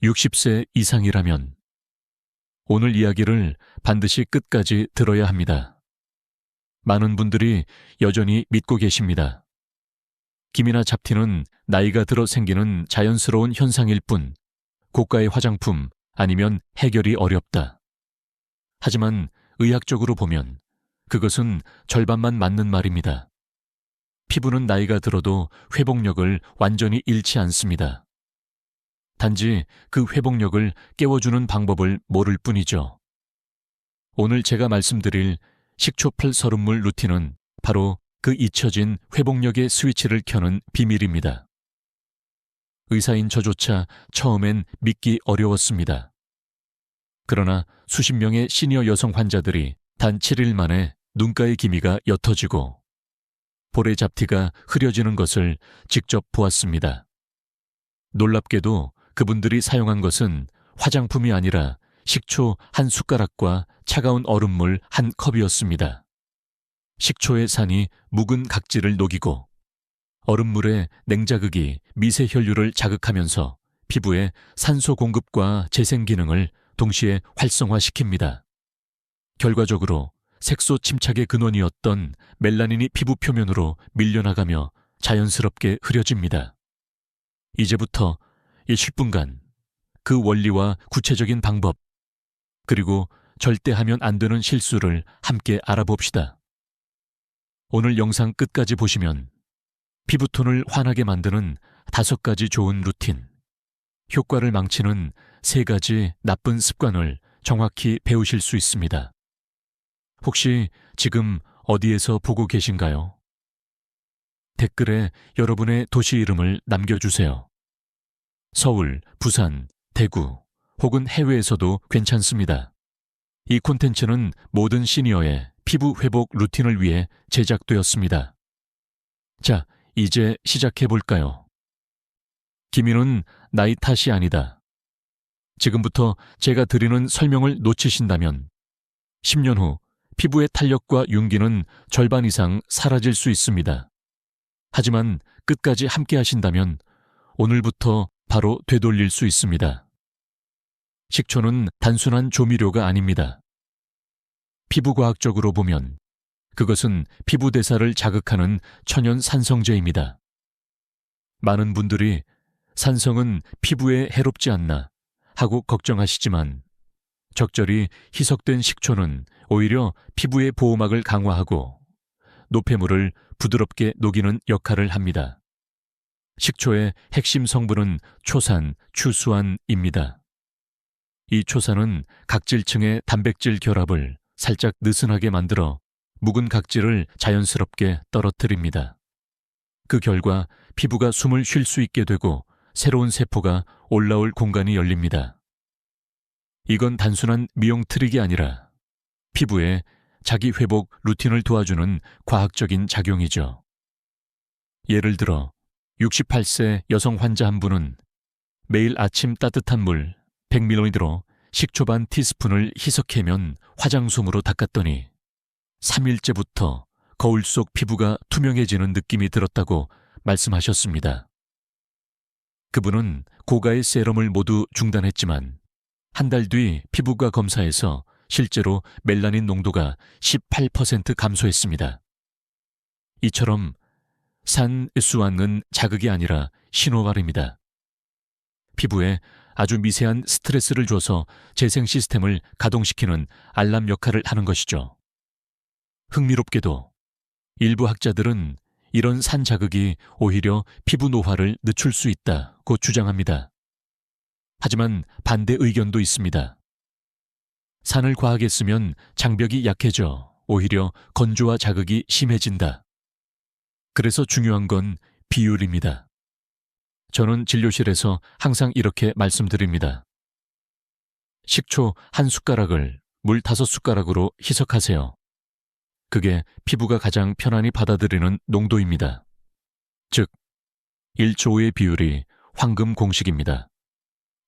60세 이상이라면 오늘 이야기를 반드시 끝까지 들어야 합니다. 많은 분들이 여전히 믿고 계십니다. 김이나 잡티는 나이가 들어 생기는 자연스러운 현상일 뿐 고가의 화장품 아니면 해결이 어렵다. 하지만 의학적으로 보면 그것은 절반만 맞는 말입니다. 피부는 나이가 들어도 회복력을 완전히 잃지 않습니다. 단지 그 회복력을 깨워주는 방법을 모를 뿐이죠. 오늘 제가 말씀드릴 식초풀 서른물 루틴은 바로 그 잊혀진 회복력의 스위치를 켜는 비밀입니다. 의사인 저조차 처음엔 믿기 어려웠습니다. 그러나 수십 명의 시니어 여성 환자들이 단 7일 만에 눈가의 기미가 옅어지고 볼의 잡티가 흐려지는 것을 직접 보았습니다. 놀랍게도 그분들이 사용한 것은 화장품이 아니라 식초 한 숟가락과 차가운 얼음물 한 컵이었습니다. 식초의 산이 묵은 각질을 녹이고 얼음물의 냉자극이 미세 혈류를 자극하면서 피부의 산소 공급과 재생 기능을 동시에 활성화시킵니다. 결과적으로 색소 침착의 근원이었던 멜라닌이 피부 표면으로 밀려나가며 자연스럽게 흐려집니다. 이제부터 이 10분간 그 원리와 구체적인 방법, 그리고 절대 하면 안 되는 실수를 함께 알아봅시다. 오늘 영상 끝까지 보시면 피부톤을 환하게 만드는 5가지 좋은 루틴, 효과를 망치는 3가지 나쁜 습관을 정확히 배우실 수 있습니다. 혹시 지금 어디에서 보고 계신가요? 댓글에 여러분의 도시 이름을 남겨주세요. 서울, 부산, 대구 혹은 해외에서도 괜찮습니다. 이 콘텐츠는 모든 시니어의 피부 회복 루틴을 위해 제작되었습니다. 자, 이제 시작해볼까요? 기미는 나이 탓이 아니다. 지금부터 제가 드리는 설명을 놓치신다면 10년 후 피부의 탄력과 윤기는 절반 이상 사라질 수 있습니다. 하지만 끝까지 함께 하신다면 오늘부터 바로 되돌릴 수 있습니다. 식초는 단순한 조미료가 아닙니다. 피부과학적으로 보면 그것은 피부 대사를 자극하는 천연 산성제입니다. 많은 분들이 산성은 피부에 해롭지 않나 하고 걱정하시지만 적절히 희석된 식초는 오히려 피부의 보호막을 강화하고 노폐물을 부드럽게 녹이는 역할을 합니다. 식초의 핵심 성분은 초산, 추수안입니다. 이 초산은 각질층의 단백질 결합을 살짝 느슨하게 만들어 묵은 각질을 자연스럽게 떨어뜨립니다. 그 결과 피부가 숨을 쉴 수 있게 되고 새로운 세포가 올라올 공간이 열립니다. 이건 단순한 미용 트릭이 아니라 피부의 자기 회복 루틴을 도와주는 과학적인 작용이죠. 예를 들어 68세 여성 환자 한 분은 매일 아침 따뜻한 물 100ml로 식초 반 티스푼을 희석해면 화장솜으로 닦았더니 3일째부터 거울 속 피부가 투명해지는 느낌이 들었다고 말씀하셨습니다. 그분은 고가의 세럼을 모두 중단했지만 한 달 뒤 피부과 검사에서 실제로 멜라닌 농도가 18% 감소했습니다. 이처럼 산수안은 자극이 아니라 신호발입니다. 피부에 아주 미세한 스트레스를 줘서 재생 시스템을 가동시키는 알람 역할을 하는 것이죠. 흥미롭게도 일부 학자들은 이런 산 자극이 오히려 피부 노화를 늦출 수 있다고 주장합니다. 하지만 반대 의견도 있습니다. 산을 과하게 쓰면 장벽이 약해져 오히려 건조와 자극이 심해진다. 그래서 중요한 건 비율입니다. 저는 진료실에서 항상 이렇게 말씀드립니다. 식초 한 숟가락을 물 5숟가락으로 희석하세요. 그게 피부가 가장 편안히 받아들이는 농도입니다. 즉, 1조5의 비율이 황금 공식입니다.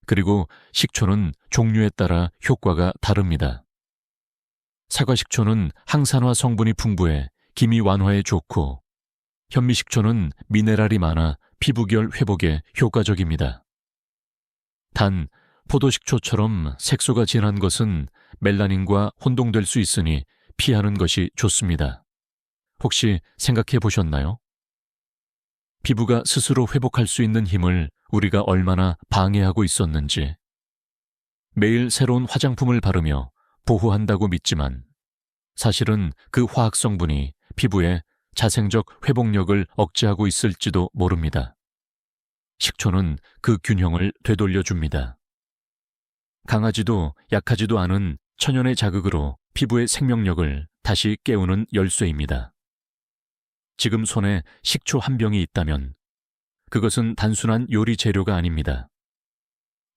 그리고 식초는 종류에 따라 효과가 다릅니다. 사과식초는 항산화 성분이 풍부해 기미 완화에 좋고 현미식초는 미네랄이 많아 피부결 회복에 효과적입니다. 단, 포도식초처럼 색소가 진한 것은 멜라닌과 혼동될 수 있으니 피하는 것이 좋습니다. 혹시 생각해 보셨나요? 피부가 스스로 회복할 수 있는 힘을 우리가 얼마나 방해하고 있었는지. 매일 새로운 화장품을 바르며 보호한다고 믿지만 사실은 그 화학 성분이 피부의 자생적 회복력을 억제하고 있을지도 모릅니다. 식초는 그 균형을 되돌려줍니다. 강하지도 약하지도 않은 천연의 자극으로 피부의 생명력을 다시 깨우는 열쇠입니다. 지금 손에 식초 한 병이 있다면 그것은 단순한 요리 재료가 아닙니다.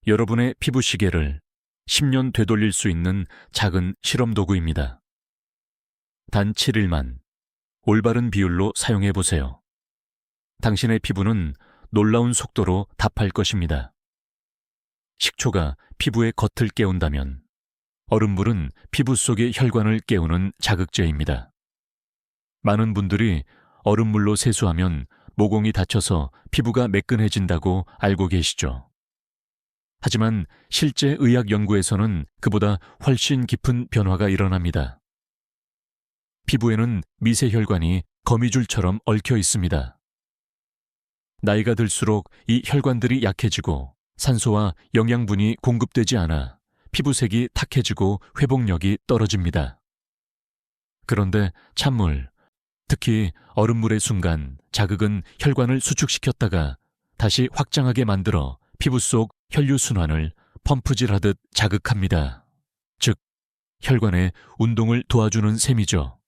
여러분의 피부 시계를 10년 되돌릴 수 있는 작은 실험 도구입니다. 단 7일만 올바른 비율로 사용해 보세요. 당신의 피부는 놀라운 속도로 답할 것입니다. 식초가 피부의 겉을 깨운다면 얼음물은 피부 속의 혈관을 깨우는 자극제입니다. 많은 분들이 얼음물로 세수하면 모공이 닫혀서 피부가 매끈해진다고 알고 계시죠? 하지만 실제 의학 연구에서는 그보다 훨씬 깊은 변화가 일어납니다. 피부에는 미세혈관이 거미줄처럼 얽혀 있습니다. 나이가 들수록 이 혈관들이 약해지고 산소와 영양분이 공급되지 않아 피부색이 탁해지고 회복력이 떨어집니다. 그런데 찬물, 특히 얼음물의 순간 자극은 혈관을 수축시켰다가 다시 확장하게 만들어 피부 속 혈류순환을 펌프질하듯 자극합니다. 즉, 혈관의 운동을 도와주는 셈이죠.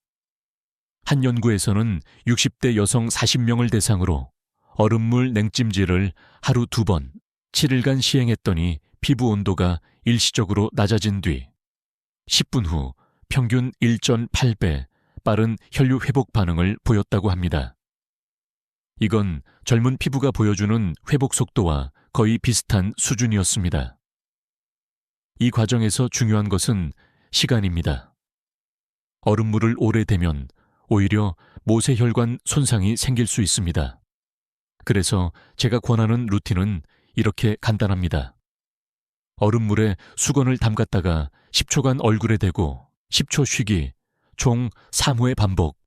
한 연구에서는 60대 여성 40명을 대상으로 얼음물 냉찜질을 하루 2번, 7일간 시행했더니 피부 온도가 일시적으로 낮아진 뒤 10분 후 평균 1.8배 빠른 혈류 회복 반응을 보였다고 합니다. 이건 젊은 피부가 보여주는 회복 속도와 거의 비슷한 수준이었습니다. 이 과정에서 중요한 것은 시간입니다. 얼음물을 오래 대면 오히려 모세혈관 손상이 생길 수 있습니다. 그래서 제가 권하는 루틴은 이렇게 간단합니다. 얼음물에 수건을 담갔다가 10초간 얼굴에 대고 10초 쉬기, 총 3회 반복.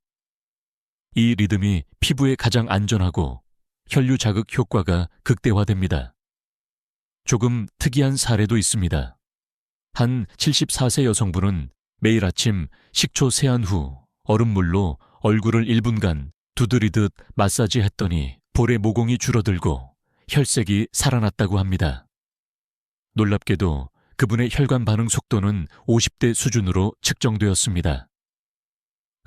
이 리듬이 피부에 가장 안전하고 혈류 자극 효과가 극대화됩니다. 조금 특이한 사례도 있습니다. 한 74세 여성분은 매일 아침 식초 세안 후 얼음물로 얼굴을 1분간 두드리듯 마사지했더니 볼의 모공이 줄어들고 혈색이 살아났다고 합니다. 놀랍게도 그분의 혈관 반응 속도는 50대 수준으로 측정되었습니다.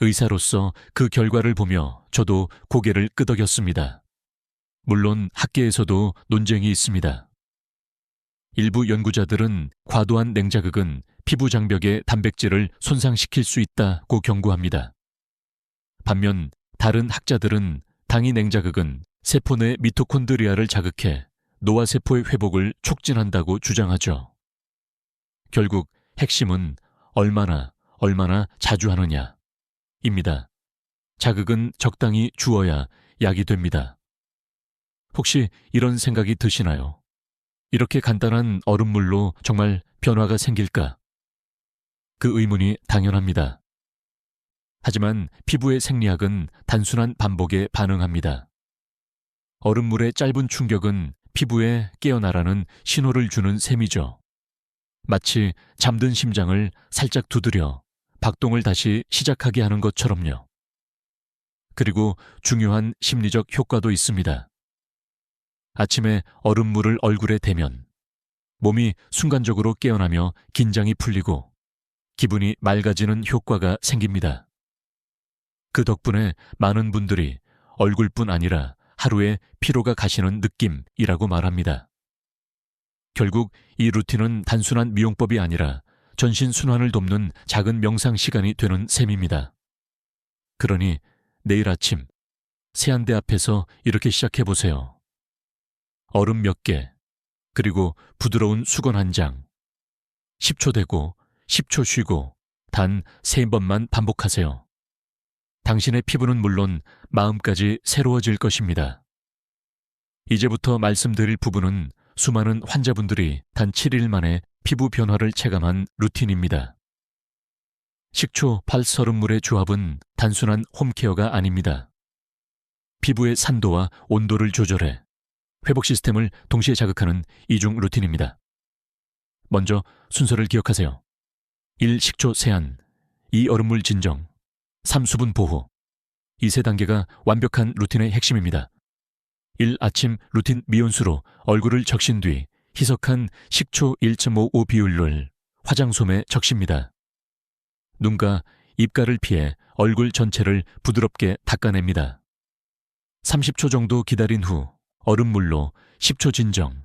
의사로서 그 결과를 보며 저도 고개를 끄덕였습니다. 물론 학계에서도 논쟁이 있습니다. 일부 연구자들은 과도한 냉자극은 피부 장벽의 단백질을 손상시킬 수 있다고 경고합니다. 반면 다른 학자들은 당이 냉자극은 세포 내 미토콘드리아를 자극해 노화세포의 회복을 촉진한다고 주장하죠. 결국 핵심은 얼마나 자주 하느냐 입니다. 자극은 적당히 주어야 약이 됩니다. 혹시 이런 생각이 드시나요? 이렇게 간단한 얼음물로 정말 변화가 생길까? 그 의문이 당연합니다. 하지만 피부의 생리학은 단순한 반복에 반응합니다. 얼음물의 짧은 충격은 피부에 깨어나라는 신호를 주는 셈이죠. 마치 잠든 심장을 살짝 두드려 박동을 다시 시작하게 하는 것처럼요. 그리고 중요한 심리적 효과도 있습니다. 아침에 얼음물을 얼굴에 대면 몸이 순간적으로 깨어나며 긴장이 풀리고 기분이 맑아지는 효과가 생깁니다. 그 덕분에 많은 분들이 얼굴뿐 아니라 하루에 피로가 가시는 느낌이라고 말합니다. 결국 이 루틴은 단순한 미용법이 아니라 전신 순환을 돕는 작은 명상 시간이 되는 셈입니다. 그러니 내일 아침 세안대 앞에서 이렇게 시작해 보세요. 얼음 몇 개, 그리고 부드러운 수건 한 장. 10초 대고 10초 쉬고 단 3번만 반복하세요. 당신의 피부는 물론 마음까지 새로워질 것입니다. 이제부터 말씀드릴 부분은 수많은 환자분들이 단 7일 만에 피부 변화를 체감한 루틴입니다. 식초, 발설음물의 조합은 단순한 홈케어가 아닙니다. 피부의 산도와 온도를 조절해 회복 시스템을 동시에 자극하는 이중 루틴입니다. 먼저 순서를 기억하세요. 1. 식초 세안, 2. 얼음물 진정, 3. 수분 보호. 이 세 단계가 완벽한 루틴의 핵심입니다. 1. 아침 루틴 미온수로 얼굴을 적신 뒤 희석한 식초 1.55 비율을 화장솜에 적십니다. 눈과 입가를 피해 얼굴 전체를 부드럽게 닦아냅니다. 30초 정도 기다린 후 얼음물로 10초 진정,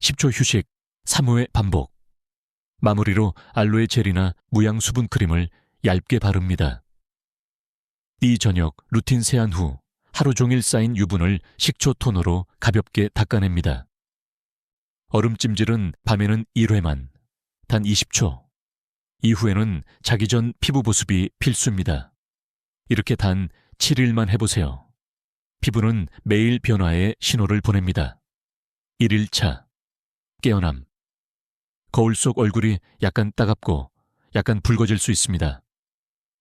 10초 휴식, 3회 반복. 마무리로 알로에 젤이나 무향 수분 크림을 얇게 바릅니다. 이 저녁 루틴 세안 후 하루 종일 쌓인 유분을 식초 토너로 가볍게 닦아냅니다. 얼음찜질은 밤에는 1회만, 단 20초. 이후에는 자기 전 피부 보습이 필수입니다. 이렇게 단 7일만 해보세요. 피부는 매일 변화의 신호를 보냅니다. 1일차 깨어남. 거울 속 얼굴이 약간 따갑고 약간 붉어질 수 있습니다.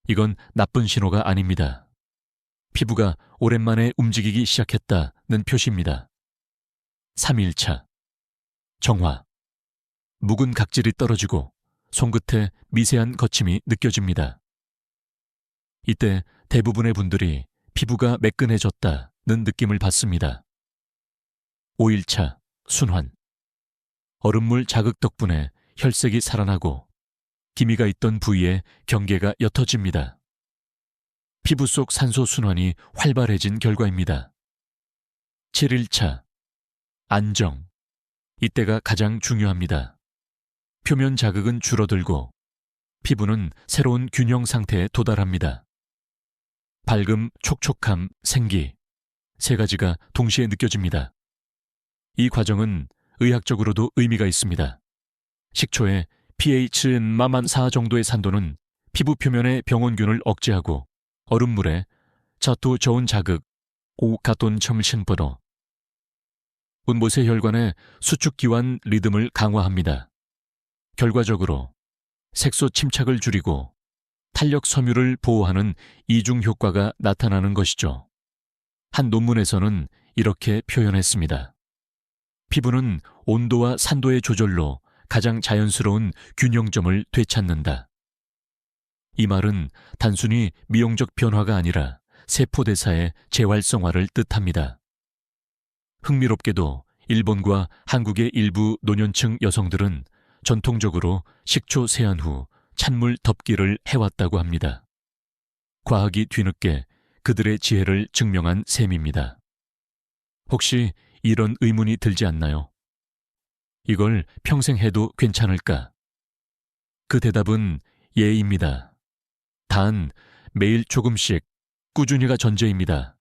이건 나쁜 신호가 아닙니다. 피부가 오랜만에 움직이기 시작했다는 표시입니다. 3일차 정화. 묵은 각질이 떨어지고 손끝에 미세한 거침이 느껴집니다. 이때 대부분의 분들이 피부가 매끈해졌다는 느낌을 받습니다. 5일차 순환. 얼음물 자극 덕분에 혈색이 살아나고 기미가 있던 부위에 경계가 옅어집니다. 피부 속 산소 순환이 활발해진 결과입니다. 7일차 안정. 이때가 가장 중요합니다. 표면 자극은 줄어들고 피부는 새로운 균형 상태에 도달합니다. 밝음, 촉촉함, 생기 세 가지가 동시에 느껴집니다. 이 과정은 의학적으로도 의미가 있습니다. 식초의 pH 마만 4 정도의 산도는 피부 표면의 병원균을 억제하고 얼음물에 자토 저온 자극, 오 가톤 첨신버더 운모세 혈관의 수축기완 리듬을 강화합니다. 결과적으로 색소 침착을 줄이고 탄력 섬유를 보호하는 이중 효과가 나타나는 것이죠. 한 논문에서는 이렇게 표현했습니다. 피부는 온도와 산도의 조절로 가장 자연스러운 균형점을 되찾는다. 이 말은 단순히 미용적 변화가 아니라 세포대사의 재활성화를 뜻합니다. 흥미롭게도 일본과 한국의 일부 노년층 여성들은 전통적으로 식초 세안 후 찬물 덮기를 해왔다고 합니다. 과학이 뒤늦게 그들의 지혜를 증명한 셈입니다. 혹시 이런 의문이 들지 않나요? 이걸 평생 해도 괜찮을까? 그 대답은 예입니다. 단 매일 조금씩 꾸준히가 전제입니다.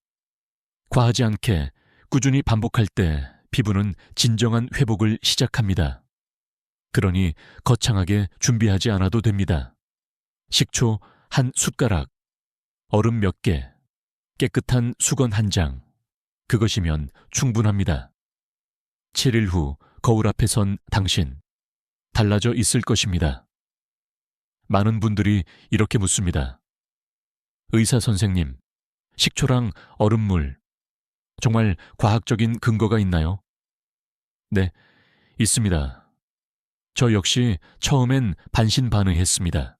과하지 않게 꾸준히 반복할 때 피부는 진정한 회복을 시작합니다. 그러니 거창하게 준비하지 않아도 됩니다. 식초 한 숟가락, 얼음 몇 개, 깨끗한 수건 한 장. 그것이면 충분합니다. 7일 후 거울 앞에 선 당신, 달라져 있을 것입니다. 많은 분들이 이렇게 묻습니다. 의사 선생님, 식초랑 얼음물, 정말 과학적인 근거가 있나요? 네, 있습니다. 저 역시 처음엔 반신반의했습니다.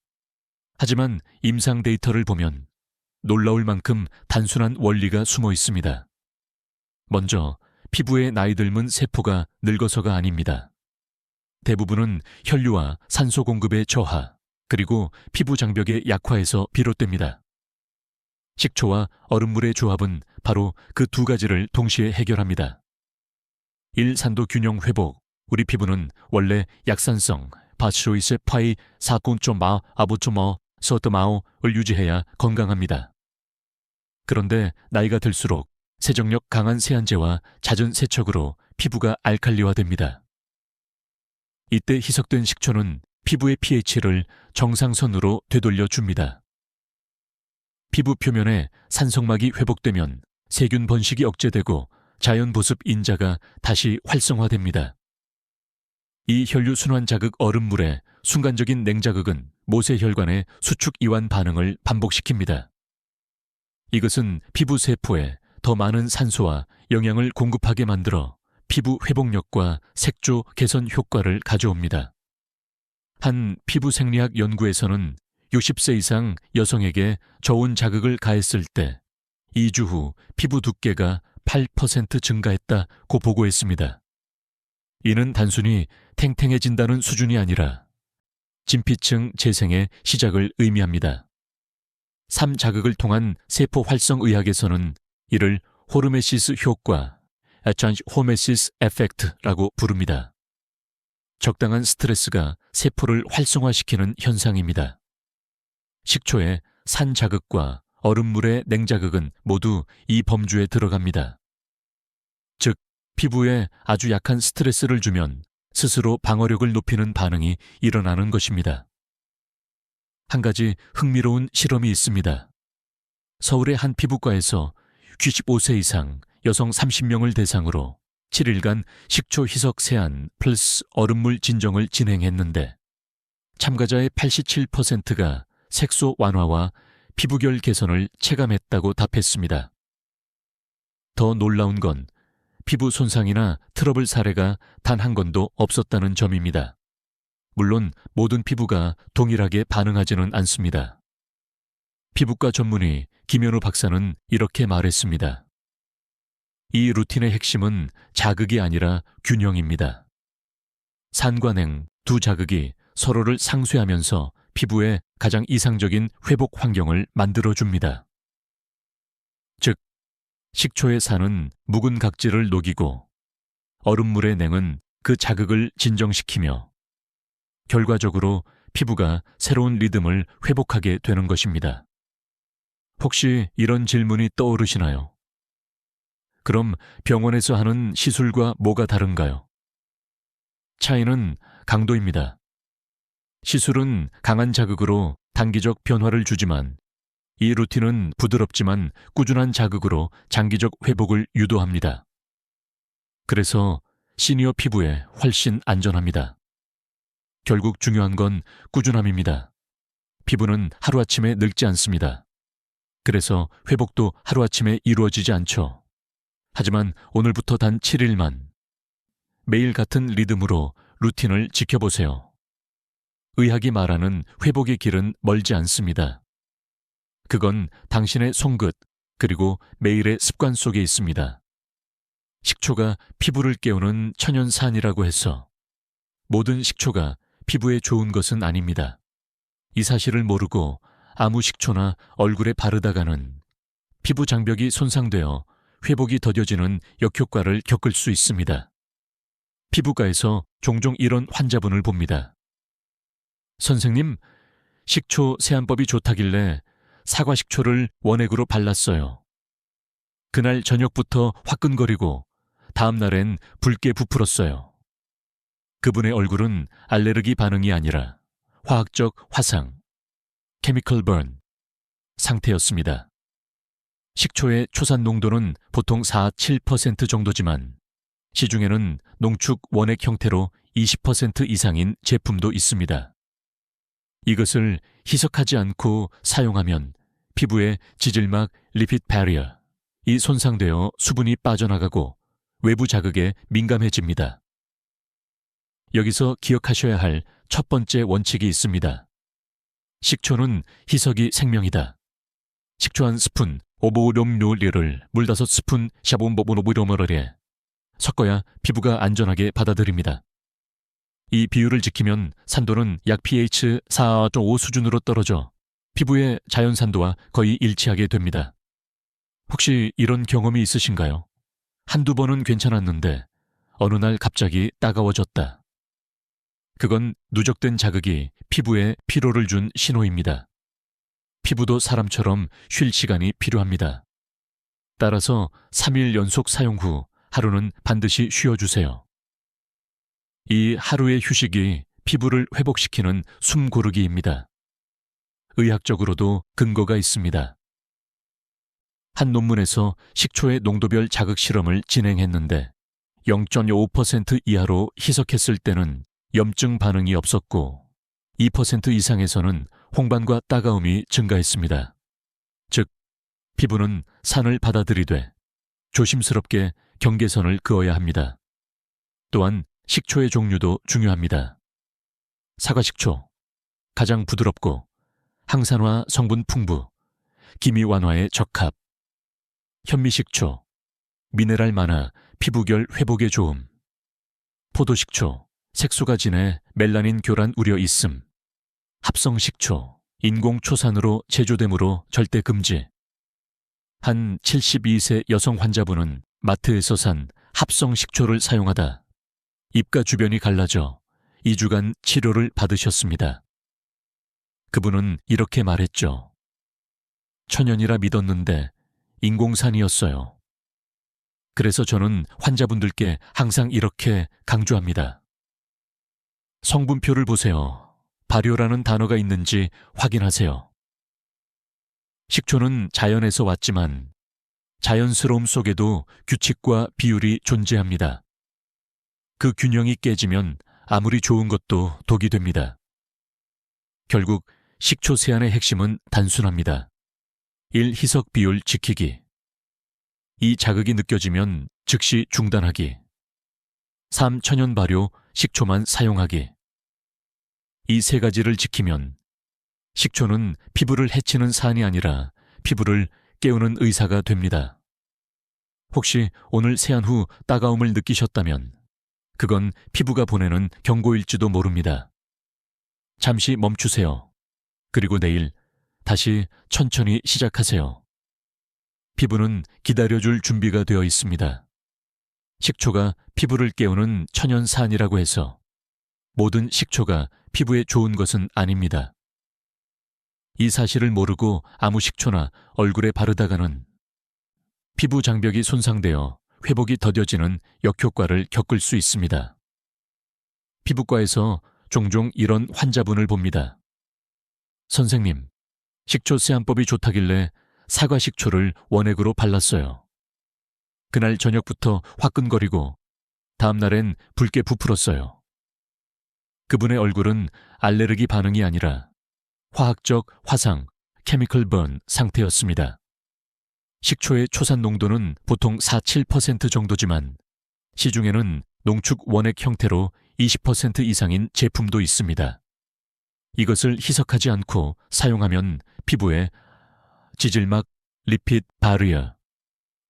하지만 임상 데이터를 보면 놀라울 만큼 단순한 원리가 숨어 있습니다. 먼저 피부의 나이 들은 세포가 늙어서가 아닙니다. 대부분은 혈류와 산소 공급의 저하, 그리고 피부 장벽의 약화에서 비롯됩니다. 식초와 얼음물의 조합은 바로 그 두 가지를 동시에 해결합니다. 1. 산도 균형 회복. 우리 피부는 원래 약산성, 바시로이스 파이 4.4 아보초머 서트마오를 유지해야 건강합니다. 그런데 나이가 들수록 세정력 강한 세안제와 잦은 세척으로 피부가 알칼리화됩니다. 이때 희석된 식초는 피부의 pH를 정상선으로 되돌려줍니다. 피부 표면에 산성막이 회복되면 세균 번식이 억제되고 자연 보습 인자가 다시 활성화됩니다. 이 혈류순환 자극 얼음물의 순간적인 냉자극은 모세혈관의 수축 이완 반응을 반복시킵니다. 이것은 피부 세포에 더 많은 산소와 영양을 공급하게 만들어 피부 회복력과 색조 개선 효과를 가져옵니다. 한 피부 생리학 연구에서는 60세 이상 여성에게 저온 자극을 가했을 때 2주 후 피부 두께가 8% 증가했다고 보고했습니다. 이는 단순히 탱탱해진다는 수준이 아니라 진피층 재생의 시작을 의미합니다. 3자극을 통한 세포 활성 의학에서는 이를 호르메시스 효과, 호르메시스 에펙트라고 부릅니다. 적당한 스트레스가 세포를 활성화시키는 현상입니다. 식초의 산자극과 얼음물의 냉자극은 모두 이 범주에 들어갑니다. 즉, 피부에 아주 약한 스트레스를 주면 스스로 방어력을 높이는 반응이 일어나는 것입니다. 한 가지 흥미로운 실험이 있습니다. 서울의 한 피부과에서 95세 이상 여성 30명을 대상으로 7일간 식초 희석 세안 플러스 얼음물 진정을 진행했는데 참가자의 87%가 색소 완화와 피부결 개선을 체감했다고 답했습니다. 더 놀라운 건 피부 손상이나 트러블 사례가 단 한 건도 없었다는 점입니다. 물론 모든 피부가 동일하게 반응하지는 않습니다. 피부과 전문의 김현우 박사는 이렇게 말했습니다. 이 루틴의 핵심은 자극이 아니라 균형입니다. 산과 냉 두 자극이 서로를 상쇄하면서 피부에 가장 이상적인 회복 환경을 만들어줍니다. 즉, 식초의 산은 묵은 각질을 녹이고 얼음물의 냉은 그 자극을 진정시키며 결과적으로 피부가 새로운 리듬을 회복하게 되는 것입니다. 혹시 이런 질문이 떠오르시나요? 그럼 병원에서 하는 시술과 뭐가 다른가요? 차이는 강도입니다. 시술은 강한 자극으로 단기적 변화를 주지만 이 루틴은 부드럽지만 꾸준한 자극으로 장기적 회복을 유도합니다. 그래서 시니어 피부에 훨씬 안전합니다. 결국 중요한 건 꾸준함입니다. 피부는 하루아침에 늙지 않습니다. 그래서 회복도 하루아침에 이루어지지 않죠. 하지만 오늘부터 단 7일만 매일 같은 리듬으로 루틴을 지켜보세요. 의학이 말하는 회복의 길은 멀지 않습니다. 그건 당신의 손끝 그리고 매일의 습관 속에 있습니다. 식초가 피부를 깨우는 천연산이라고 해서 모든 식초가 피부에 좋은 것은 아닙니다. 이 사실을 모르고 아무 식초나 얼굴에 바르다가는 피부 장벽이 손상되어 회복이 더뎌지는 역효과를 겪을 수 있습니다. 피부과에서 종종 이런 환자분을 봅니다. 선생님, 식초 세안법이 좋다길래 사과식초를 원액으로 발랐어요. 그날 저녁부터 화끈거리고 다음 날엔 붉게 부풀었어요. 그분의 얼굴은 알레르기 반응이 아니라 화학적 화상, chemical burn 상태였습니다. 식초의 초산 농도는 보통 4-7% 정도지만 시중에는 농축 원액 형태로 20% 이상인 제품도 있습니다. 이것을 희석하지 않고 사용하면 피부의 지질막 리핏 배리어, 이 손상되어 수분이 빠져나가고 외부 자극에 민감해집니다. 여기서 기억하셔야 할 첫 번째 원칙이 있습니다. 식초는 희석이 생명이다. 식초 한 스푼, 오보롬료리를 물 5스푼 샤본보보노브로머러에 섞어야 피부가 안전하게 받아들입니다. 이 비율을 지키면 산도는 약 pH 4.5 수준으로 떨어져 피부의 자연산도와 거의 일치하게 됩니다. 혹시 이런 경험이 있으신가요? 한두 번은 괜찮았는데 어느 날 갑자기 따가워졌다. 그건 누적된 자극이 피부에 피로를 준 신호입니다. 피부도 사람처럼 쉴 시간이 필요합니다. 따라서 3일 연속 사용 후 하루는 반드시 쉬어주세요. 이 하루의 휴식이 피부를 회복시키는 숨 고르기입니다. 의학적으로도 근거가 있습니다. 한 논문에서 식초의 농도별 자극 실험을 진행했는데 0.5% 이하로 희석했을 때는 염증 반응이 없었고 2% 이상에서는 홍반과 따가움이 증가했습니다. 즉, 피부는 산을 받아들이되 조심스럽게 경계선을 그어야 합니다. 또한 식초의 종류도 중요합니다. 사과식초, 가장 부드럽고 항산화 성분 풍부, 기미 완화에 적합. 현미식초, 미네랄 많아 피부결 회복에 좋음. 포도식초, 색소가 진해 멜라닌 교란 우려 있음. 합성식초, 인공초산으로 제조되므로 절대 금지. 한 72세 여성 환자분은 마트에서 산 합성식초를 사용하다 입가 주변이 갈라져 2주간 치료를 받으셨습니다. 그분은 이렇게 말했죠. 천연이라 믿었는데 인공산이었어요. 그래서 저는 환자분들께 항상 이렇게 강조합니다. 성분표를 보세요. 발효라는 단어가 있는지 확인하세요. 식초는 자연에서 왔지만 자연스러움 속에도 규칙과 비율이 존재합니다. 그 균형이 깨지면 아무리 좋은 것도 독이 됩니다. 결국 식초 세안의 핵심은 단순합니다. 1. 희석 비율 지키기. 2. 자극이 느껴지면 즉시 중단하기. 3. 천연 발효 식초만 사용하기. 이 세 가지를 지키면 식초는 피부를 해치는 산이 아니라 피부를 깨우는 의사가 됩니다. 혹시 오늘 세안 후 따가움을 느끼셨다면 그건 피부가 보내는 경고일지도 모릅니다. 잠시 멈추세요. 그리고 내일 다시 천천히 시작하세요. 피부는 기다려줄 준비가 되어 있습니다. 식초가 피부를 깨우는 천연산이라고 해서 모든 식초가 피부에 좋은 것은 아닙니다. 이 사실을 모르고 아무 식초나 얼굴에 바르다가는 피부 장벽이 손상되어 회복이 더뎌지는 역효과를 겪을 수 있습니다. 피부과에서 종종 이런 환자분을 봅니다. 선생님, 식초 세안법이 좋다길래 사과 식초를 원액으로 발랐어요. 그날 저녁부터 화끈거리고 다음 날엔 붉게 부풀었어요. 그분의 얼굴은 알레르기 반응이 아니라 화학적 화상, 케미컬 번 상태였습니다. 식초의 초산 농도는 보통 4-7% 정도지만 시중에는 농축 원액 형태로 20% 이상인 제품도 있습니다. 이것을 희석하지 않고 사용하면 피부에 지질막, 리핏 바리어,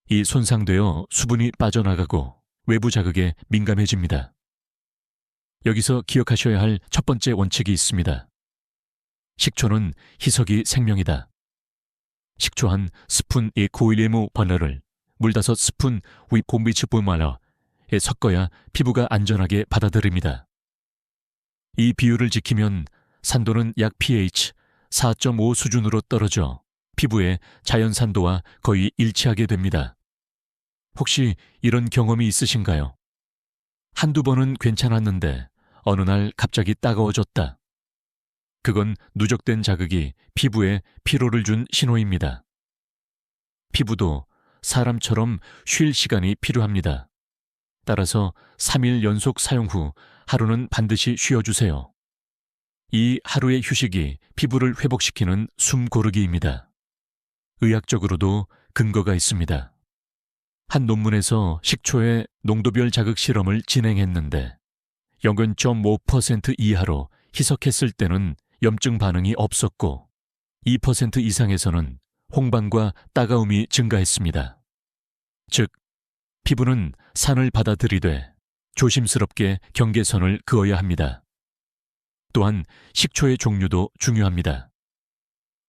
이 손상되어 수분이 빠져나가고 외부 자극에 민감해집니다. 여기서 기억하셔야 할 첫 번째 원칙이 있습니다. 식초는 희석이 생명이다. 식초 한 스푼 이 고일리무 버너를 물 5스푼 위 봄비츠 봄말러에 섞어야 피부가 안전하게 받아들입니다. 이 비율을 지키면 산도는 약 pH 4.5 수준으로 떨어져 피부의 자연 산도와 거의 일치하게 됩니다. 혹시 이런 경험이 있으신가요? 한두 번은 괜찮았는데 어느 날 갑자기 따가워졌다. 그건 누적된 자극이 피부에 피로를 준 신호입니다. 피부도 사람처럼 쉴 시간이 필요합니다. 따라서 3일 연속 사용 후 하루는 반드시 쉬어주세요. 이 하루의 휴식이 피부를 회복시키는 숨 고르기입니다. 의학적으로도 근거가 있습니다. 한 논문에서 식초의 농도별 자극 실험을 진행했는데 0.5% 이하로 희석했을 때는 염증 반응이 없었고 2% 이상에서는 홍반과 따가움이 증가했습니다. 즉, 피부는 산을 받아들이되 조심스럽게 경계선을 그어야 합니다. 또한 식초의 종류도 중요합니다.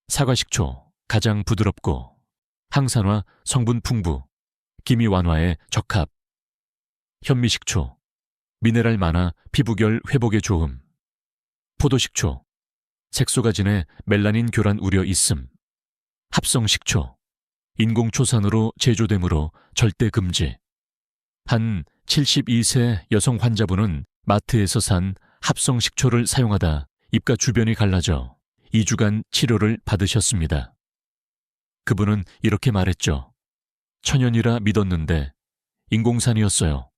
사과식초, 가장 부드럽고 항산화 성분 풍부, 기미 완화에 적합. 현미식초, 미네랄 많아 피부결 회복에 좋음. 포도식초, 색소가 진해 멜라닌 교란 우려 있음. 합성식초, 인공초산으로 제조되므로 절대 금지. 한 72세 여성 환자분은 마트에서 산 합성식초를 사용하다 입가 주변이 갈라져 2주간 치료를 받으셨습니다. 그분은 이렇게 말했죠. 천연이라 믿었는데 인공산이었어요.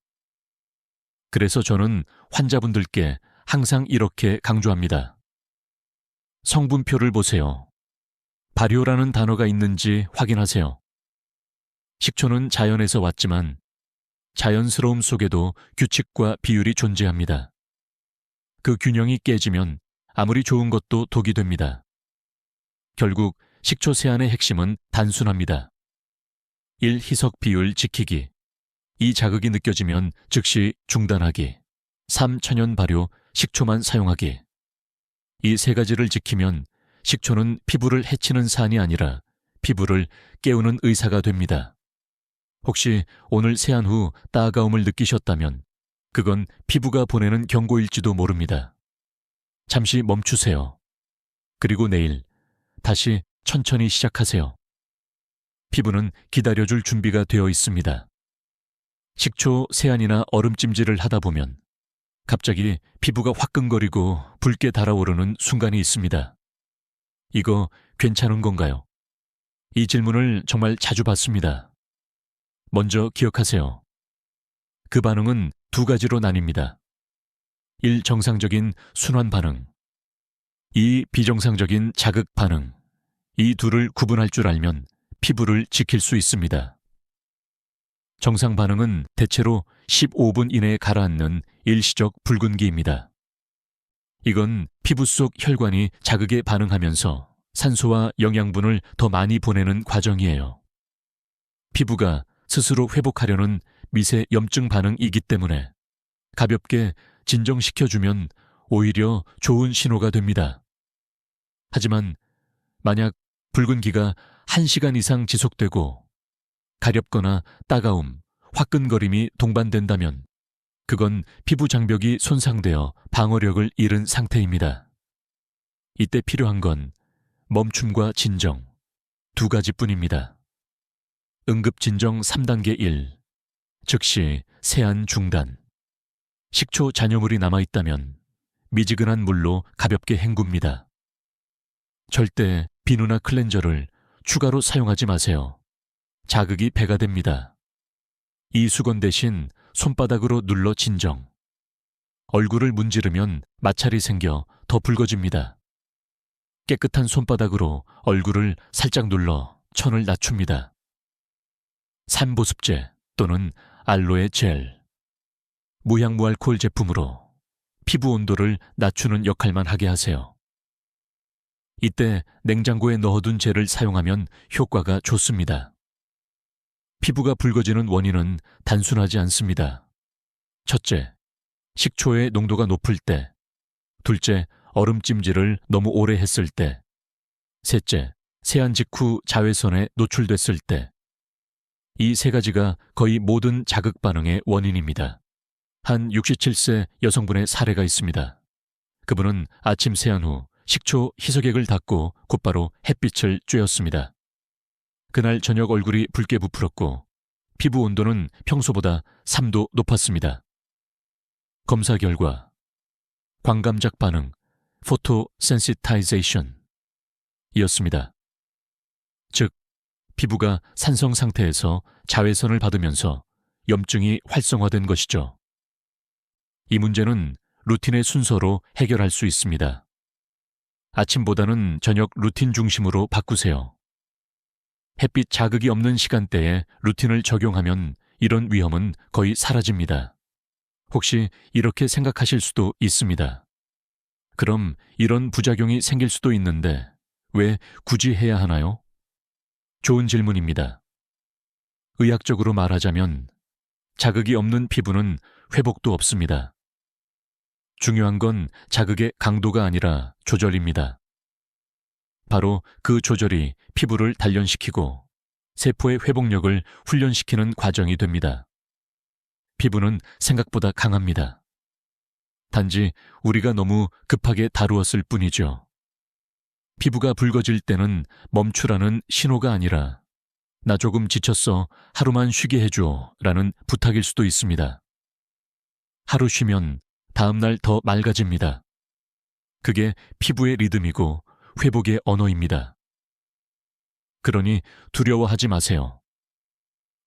그래서 저는 환자분들께 항상 이렇게 강조합니다. 성분표를 보세요. 발효라는 단어가 있는지 확인하세요. 식초는 자연에서 왔지만 자연스러움 속에도 규칙과 비율이 존재합니다. 그 균형이 깨지면 아무리 좋은 것도 독이 됩니다. 결국 식초 세안의 핵심은 단순합니다. 1. 희석 비율 지키기. 2. 자극이 느껴지면 즉시 중단하기. 3. 천연 발효, 식초만 사용하기. 이 세 가지를 지키면 식초는 피부를 해치는 산이 아니라 피부를 깨우는 의사가 됩니다. 혹시 오늘 세안 후 따가움을 느끼셨다면 그건 피부가 보내는 경고일지도 모릅니다. 잠시 멈추세요. 그리고 내일 다시 천천히 시작하세요. 피부는 기다려줄 준비가 되어 있습니다. 식초 세안이나 얼음찜질을 하다 보면 갑자기 피부가 화끈거리고 붉게 달아오르는 순간이 있습니다. 이거 괜찮은 건가요? 이 질문을 정말 자주 받습니다. 먼저 기억하세요. 그 반응은 두 가지로 나뉩니다. 1. 정상적인 순환 반응. 2. 비정상적인 자극 반응. 이 둘을 구분할 줄 알면 피부를 지킬 수 있습니다. 정상 반응은 대체로 15분 이내에 가라앉는 일시적 붉은기입니다. 이건 피부 속 혈관이 자극에 반응하면서 산소와 영양분을 더 많이 보내는 과정이에요. 피부가 스스로 회복하려는 미세 염증 반응이기 때문에 가볍게 진정시켜주면 오히려 좋은 신호가 됩니다. 하지만 만약 붉은기가 1시간 이상 지속되고 가렵거나 따가움, 화끈거림이 동반된다면 그건 피부 장벽이 손상되어 방어력을 잃은 상태입니다. 이때 필요한 건 멈춤과 진정, 두 가지뿐입니다. 응급진정 3단계 1. 즉시 세안 중단. 식초 잔여물이 남아있다면 미지근한 물로 가볍게 헹굽니다. 절대 비누나 클렌저를 추가로 사용하지 마세요. 자극이 배가 됩니다. 이 수건 대신 손바닥으로 눌러 진정. 얼굴을 문지르면 마찰이 생겨 더 붉어집니다. 깨끗한 손바닥으로 얼굴을 살짝 눌러 천을 낮춥니다. 산보습제 또는 알로에 젤. 무향무알코올 제품으로 피부 온도를 낮추는 역할만 하게 하세요. 이때 냉장고에 넣어둔 젤을 사용하면 효과가 좋습니다. 피부가 붉어지는 원인은 단순하지 않습니다. 첫째, 식초의 농도가 높을 때. 둘째, 얼음찜질을 너무 오래 했을 때. 셋째, 세안 직후 자외선에 노출됐을 때. 이 세 가지가 거의 모든 자극 반응의 원인입니다. 한 67세 여성분의 사례가 있습니다. 그분은 아침 세안 후 식초 희석액을 닦고 곧바로 햇빛을 쬐었습니다. 그날 저녁 얼굴이 붉게 부풀었고 피부 온도는 평소보다 3도 높았습니다. 검사 결과 광감작 반응, 포토 센시타이제이션 이었습니다. 즉, 피부가 산성 상태에서 자외선을 받으면서 염증이 활성화된 것이죠. 이 문제는 루틴의 순서로 해결할 수 있습니다. 아침보다는 저녁 루틴 중심으로 바꾸세요. 햇빛 자극이 없는 시간대에 루틴을 적용하면 이런 위험은 거의 사라집니다. 혹시 이렇게 생각하실 수도 있습니다. 그럼 이런 부작용이 생길 수도 있는데 왜 굳이 해야 하나요? 좋은 질문입니다. 의학적으로 말하자면 자극이 없는 피부는 회복도 없습니다. 중요한 건 자극의 강도가 아니라 조절입니다. 바로 그 조절이 피부를 단련시키고 세포의 회복력을 훈련시키는 과정이 됩니다. 피부는 생각보다 강합니다. 단지 우리가 너무 급하게 다루었을 뿐이죠. 피부가 붉어질 때는 멈추라는 신호가 아니라 나 조금 지쳤어, 하루만 쉬게 해줘 라는 부탁일 수도 있습니다. 하루 쉬면 다음날 더 맑아집니다. 그게 피부의 리듬이고 회복의 언어입니다. 그러니 두려워하지 마세요.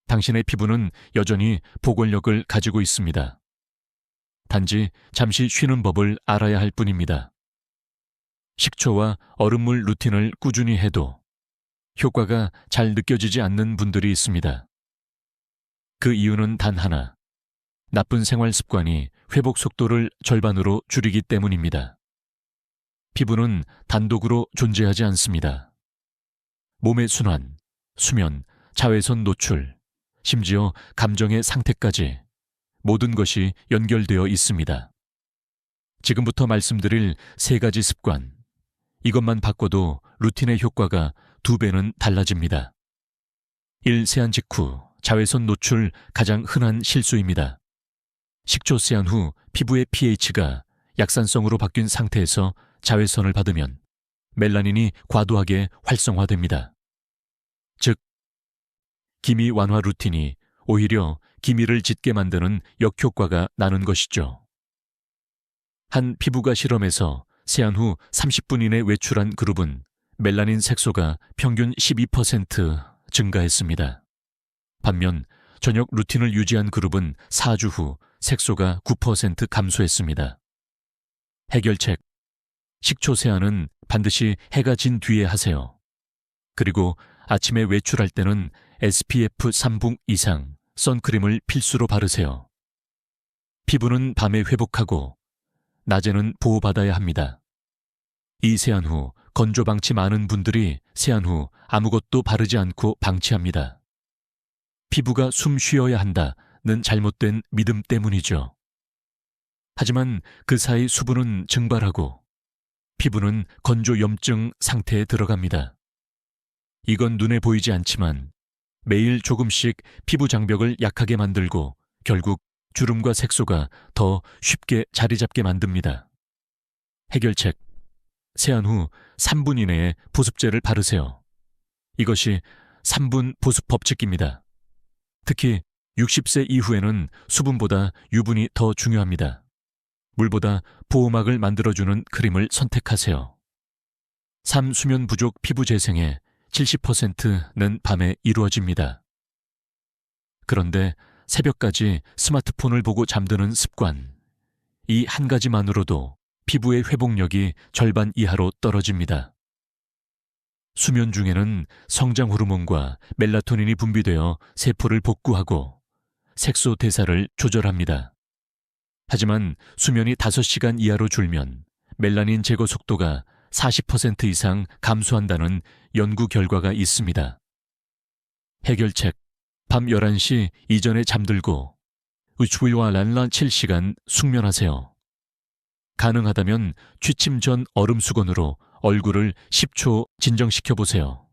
당신의 피부는 여전히 보건력을 가지고 있습니다. 단지 잠시 쉬는 법을 알아야 할 뿐입니다. 식초와 얼음물 루틴을 꾸준히 해도 효과가 잘 느껴지지 않는 분들이 있습니다. 그 이유는 단 하나, 나쁜 생활 습관이 회복 속도를 절반으로 줄이기 때문입니다. 피부는 단독으로 존재하지 않습니다. 몸의 순환, 수면, 자외선 노출, 심지어 감정의 상태까지 모든 것이 연결되어 있습니다. 지금부터 말씀드릴 3가지 습관, 이것만 바꿔도 루틴의 효과가 2배는 달라집니다. 1. 세안 직후 자외선 노출 가장 흔한 실수입니다. 식초 세안 후 피부의 pH가 약산성으로 바뀐 상태에서 자외선을 받으면 멜라닌이 과도하게 활성화됩니다. 즉, 기미 완화 루틴이 오히려 기미를 짙게 만드는 역효과가 나는 것이죠. 한 피부과 실험에서 세안 후 30분 이내 외출한 그룹은 멜라닌 색소가 평균 12% 증가했습니다. 반면 저녁 루틴을 유지한 그룹은 4주 후 색소가 9% 감소했습니다. 해결책: 식초 세안은 반드시 해가 진 뒤에 하세요. 그리고 아침에 외출할 때는 SPF 3분 이상 선크림을 필수로 바르세요. 피부는 밤에 회복하고 낮에는 보호받아야 합니다. 이 세안 후 건조 방치 많은 분들이 세안 후 아무것도 바르지 않고 방치합니다. 피부가 숨 쉬어야 한다는 잘못된 믿음 때문이죠. 하지만 그 사이 수분은 증발하고 피부는 건조 염증 상태에 들어갑니다. 이건 눈에 보이지 않지만 매일 조금씩 피부 장벽을 약하게 만들고 결국 주름과 색소가 더 쉽게 자리 잡게 만듭니다. 해결책: 세안 후 3분 이내에 보습제를 바르세요. 이것이 3분 보습 법칙입니다. 특히 60세 이후에는 수분보다 유분이 더 중요합니다. 물보다 보호막을 만들어주는 크림을 선택하세요. 3. 수면 부족 피부 재생의 70%는 밤에 이루어집니다. 그런데 새벽까지 스마트폰을 보고 잠드는 습관, 이 한 가지만으로도 피부의 회복력이 절반 이하로 떨어집니다. 수면 중에는 성장 호르몬과 멜라토닌이 분비되어 세포를 복구하고 색소 대사를 조절합니다. 하지만 수면이 5시간 이하로 줄면 멜라닌 제거 속도가 40% 이상 감소한다는 연구 결과가 있습니다. 해결책: 밤 11시 이전에 잠들고 우츠윌와 란란 7시간 숙면하세요. 가능하다면 취침 전 얼음 수건으로 얼굴을 10초 진정시켜보세요.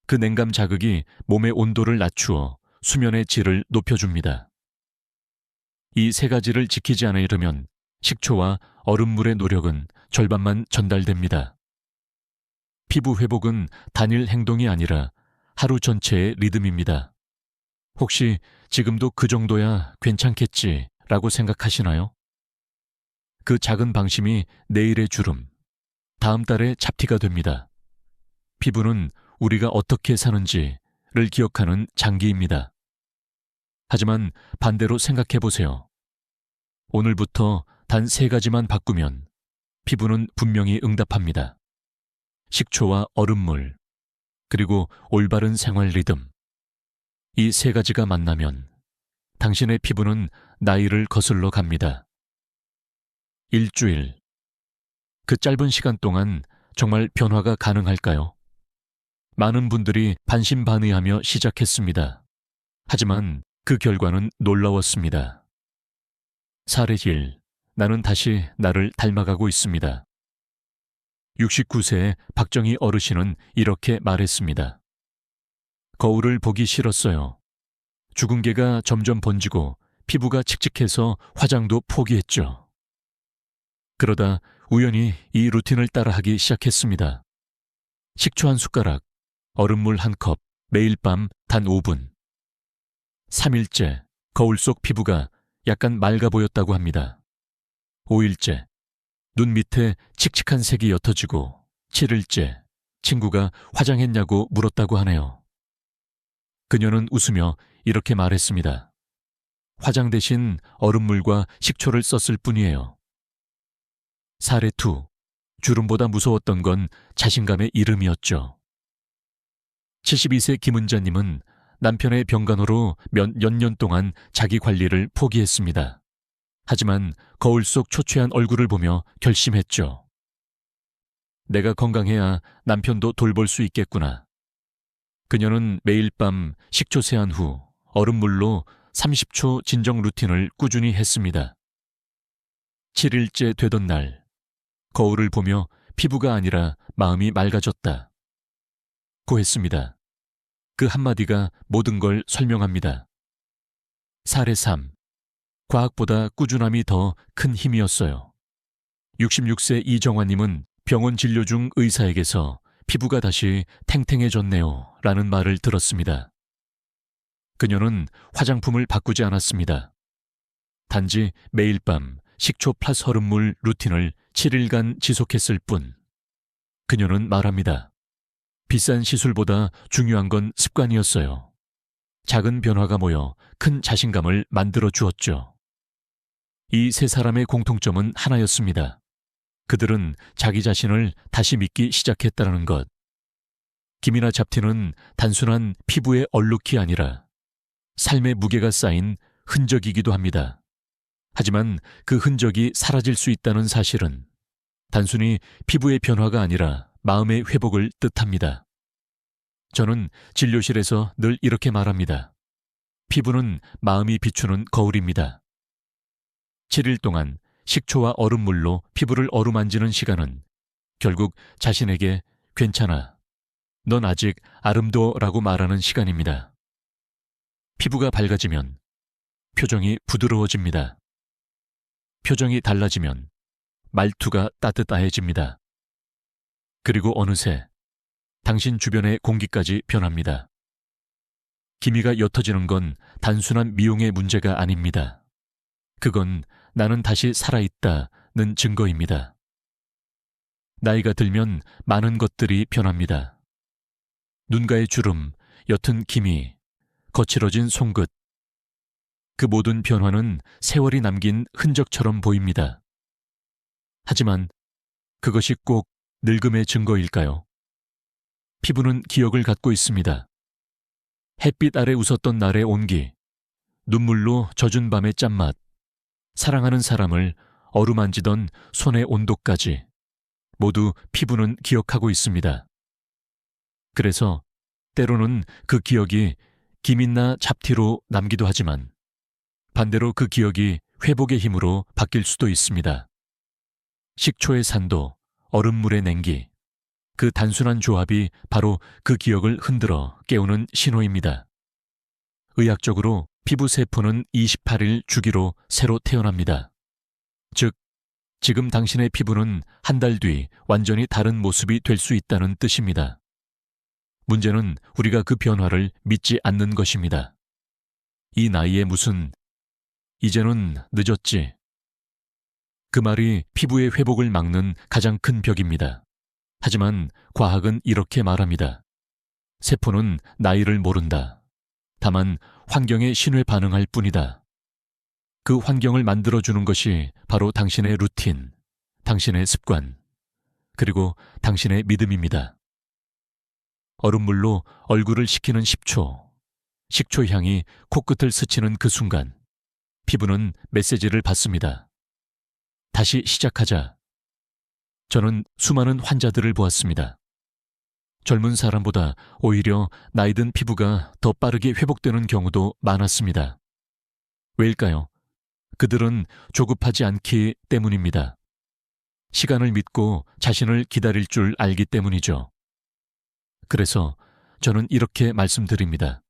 그 냉감 자극이 몸의 온도를 낮추어 수면의 질을 높여줍니다. 이 3가지를 지키지 않으려면 식초와 얼음물의 노력은 절반만 전달됩니다. 피부 회복은 단일 행동이 아니라 하루 전체의 리듬입니다. 혹시 지금도 그 정도야 괜찮겠지라고 생각하시나요? 그 작은 방심이 내일의 주름, 다음 달의 잡티가 됩니다. 피부는 우리가 어떻게 사는지를 기억하는 장기입니다. 하지만 반대로 생각해보세요. 오늘부터 단 3가지만 바꾸면 피부는 분명히 응답합니다. 식초와 얼음물, 그리고 올바른 생활 리듬. 이 3가지가 만나면 당신의 피부는 나이를 거슬러 갑니다. 일주일. 그 짧은 시간 동안 정말 변화가 가능할까요? 많은 분들이 반신반의하며 시작했습니다. 하지만 그 결과는 놀라웠습니다. 사례 1. 나는 다시 나를 닮아가고 있습니다. 69세의 박정희 어르신은 이렇게 말했습니다. 거울을 보기 싫었어요. 주근깨가 점점 번지고 피부가 칙칙해서 화장도 포기했죠. 그러다 우연히 이 루틴을 따라하기 시작했습니다. 식초 한 숟가락, 얼음물 한 컵, 매일 밤 단 5분. 3일째, 거울 속 피부가 약간 맑아 보였다고 합니다. 5일째, 눈 밑에 칙칙한 색이 옅어지고 7일째, 친구가 화장했냐고 물었다고 하네요. 그녀는 웃으며 이렇게 말했습니다. 화장 대신 얼음물과 식초를 썼을 뿐이에요. 사례 2. 주름보다 무서웠던 건 자신감의 이름이었죠. 72세 김은자님은 남편의 병간호로 몇 년 동안 자기 관리를 포기했습니다. 하지만 거울 속 초췌한 얼굴을 보며 결심했죠. 내가 건강해야 남편도 돌볼 수 있겠구나. 그녀는 매일 밤 식초 세안 후 얼음물로 30초 진정 루틴을 꾸준히 했습니다. 7일째 되던 날, 거울을 보며 피부가 아니라 마음이 맑아졌다 고 했습니다. 그 한마디가 모든 걸 설명합니다. 사례 3. 과학보다 꾸준함이 더 큰 힘이었어요. 66세 이정화님은 병원 진료 중 의사에게서 피부가 다시 탱탱해졌네요 라는 말을 들었습니다. 그녀는 화장품을 바꾸지 않았습니다. 단지 매일 밤 식초 플러스 얼음물 루틴을 7일간 지속했을 뿐. 그녀는 말합니다. 비싼 시술보다 중요한 건 습관이었어요. 작은 변화가 모여 큰 자신감을 만들어 주었죠. 이 세 사람의 공통점은 하나였습니다. 그들은 자기 자신을 다시 믿기 시작했다는 것. 김이나 잡티는 단순한 피부의 얼룩이 아니라 삶의 무게가 쌓인 흔적이기도 합니다. 하지만 그 흔적이 사라질 수 있다는 사실은 단순히 피부의 변화가 아니라 마음의 회복을 뜻합니다. 저는 진료실에서 늘 이렇게 말합니다. 피부는 마음이 비추는 거울입니다. 7일 동안 식초와 얼음물로 피부를 어루만지는 시간은 결국 자신에게 괜찮아, 넌 아직 아름다워라고 말하는 시간입니다. 피부가 밝아지면 표정이 부드러워집니다. 표정이 달라지면 말투가 따뜻해집니다. 그리고 어느새 당신 주변의 공기까지 변합니다. 기미가 옅어지는 건 단순한 미용의 문제가 아닙니다. 그건 나는 다시 살아있다는 증거입니다. 나이가 들면 많은 것들이 변합니다. 눈가의 주름, 옅은 기미, 거칠어진 송긋. 그 모든 변화는 세월이 남긴 흔적처럼 보입니다. 하지만 그것이 꼭 늙음의 증거일까요? 피부는 기억을 갖고 있습니다. 햇빛 아래 웃었던 날의 온기, 눈물로 젖은 밤의 짠맛, 사랑하는 사람을 어루만지던 손의 온도까지 모두 피부는 기억하고 있습니다. 그래서 때로는 그 기억이 기민나 잡티로 남기도 하지만 반대로 그 기억이 회복의 힘으로 바뀔 수도 있습니다. 식초의 산도, 얼음물의 냉기, 그 단순한 조합이 바로 그 기억을 흔들어 깨우는 신호입니다. 의학적으로 피부 세포는 28일 주기로 새로 태어납니다. 즉, 지금 당신의 피부는 한 달 뒤 완전히 다른 모습이 될 수 있다는 뜻입니다. 문제는 우리가 그 변화를 믿지 않는 것입니다. 이 나이에 무슨 이제는 늦었지. 그 말이 피부의 회복을 막는 가장 큰 벽입니다. 하지만 과학은 이렇게 말합니다. 세포는 나이를 모른다. 다만 환경에 신뢰 반응할 뿐이다. 그 환경을 만들어주는 것이 바로 당신의 루틴, 당신의 습관, 그리고 당신의 믿음입니다. 얼음물로 얼굴을 식히는 10초, 식초 향이 코끝을 스치는 그 순간, 피부는 메시지를 받습니다. 다시 시작하자. 저는 수많은 환자들을 보았습니다. 젊은 사람보다 오히려 나이든 피부가 더 빠르게 회복되는 경우도 많았습니다. 왜일까요? 그들은 조급하지 않기 때문입니다. 시간을 믿고 자신을 기다릴 줄 알기 때문이죠. 그래서 저는 이렇게 말씀드립니다.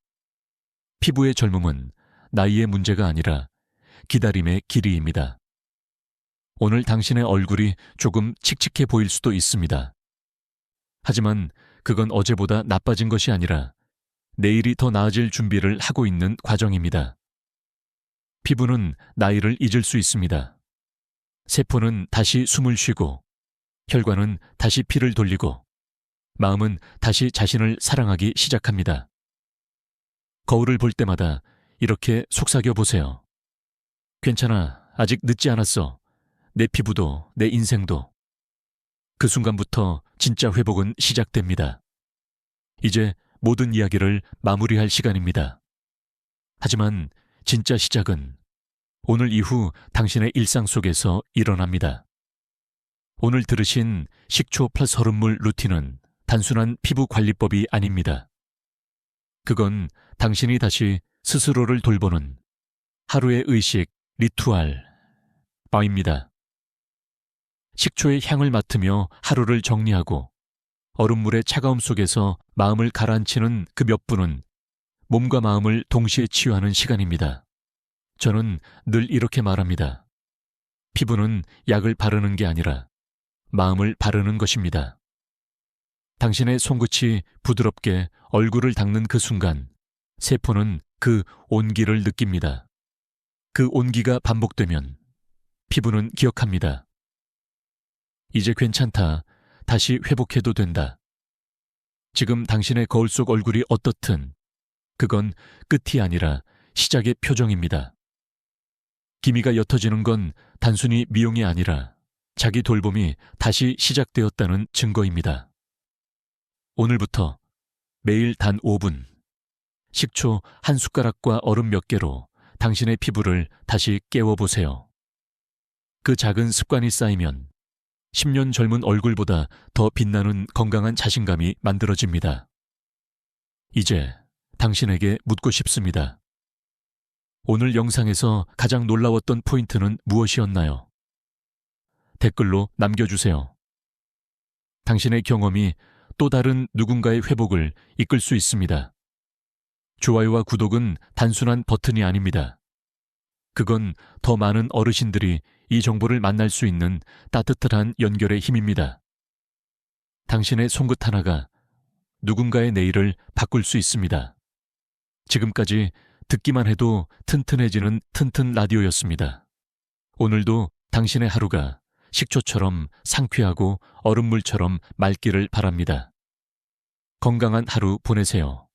피부의 젊음은 나이의 문제가 아니라 기다림의 길이입니다. 오늘 당신의 얼굴이 조금 칙칙해 보일 수도 있습니다. 하지만 그건 어제보다 나빠진 것이 아니라 내일이 더 나아질 준비를 하고 있는 과정입니다. 피부는 나이를 잊을 수 있습니다. 세포는 다시 숨을 쉬고, 혈관은 다시 피를 돌리고, 마음은 다시 자신을 사랑하기 시작합니다. 거울을 볼 때마다 이렇게 속삭여 보세요. 괜찮아. 아직 늦지 않았어. 내 피부도, 내 인생도. 그 순간부터 진짜 회복은 시작됩니다. 이제 모든 이야기를 마무리할 시간입니다. 하지만 진짜 시작은 오늘 이후 당신의 일상 속에서 일어납니다. 오늘 들으신 식초 플러스 얼음물 루틴은 단순한 피부 관리법이 아닙니다. 그건 당신이 다시 스스로를 돌보는 하루의 의식, 리투알, 바입니다. 식초의 향을 맡으며 하루를 정리하고 얼음물의 차가움 속에서 마음을 가라앉히는 그 몇 분은 몸과 마음을 동시에 치유하는 시간입니다. 저는 늘 이렇게 말합니다. 피부는 약을 바르는 게 아니라 마음을 바르는 것입니다. 당신의 손끝이 부드럽게 얼굴을 닦는 그 순간 세포는 그 온기를 느낍니다. 그 온기가 반복되면 피부는 기억합니다. 이제 괜찮다. 다시 회복해도 된다. 지금 당신의 거울 속 얼굴이 어떻든 그건 끝이 아니라 시작의 표정입니다. 기미가 옅어지는 건 단순히 미용이 아니라 자기 돌봄이 다시 시작되었다는 증거입니다. 오늘부터 매일 단 5분, 식초 한 숟가락과 얼음 몇 개로 당신의 피부를 다시 깨워보세요. 그 작은 습관이 쌓이면 10년 젊은 얼굴보다 더 빛나는 건강한 자신감이 만들어집니다. 이제 당신에게 묻고 싶습니다. 오늘 영상에서 가장 놀라웠던 포인트는 무엇이었나요? 댓글로 남겨주세요. 당신의 경험이 또 다른 누군가의 회복을 이끌 수 있습니다. 좋아요와 구독은 단순한 버튼이 아닙니다. 그건 더 많은 어르신들이 이 정보를 만날 수 있는 따뜻한 연결의 힘입니다. 당신의 손끝 하나가 누군가의 내일을 바꿀 수 있습니다. 지금까지 듣기만 해도 튼튼해지는 튼튼 라디오였습니다. 오늘도 당신의 하루가 식초처럼 상쾌하고 얼음물처럼 맑기를 바랍니다. 건강한 하루 보내세요.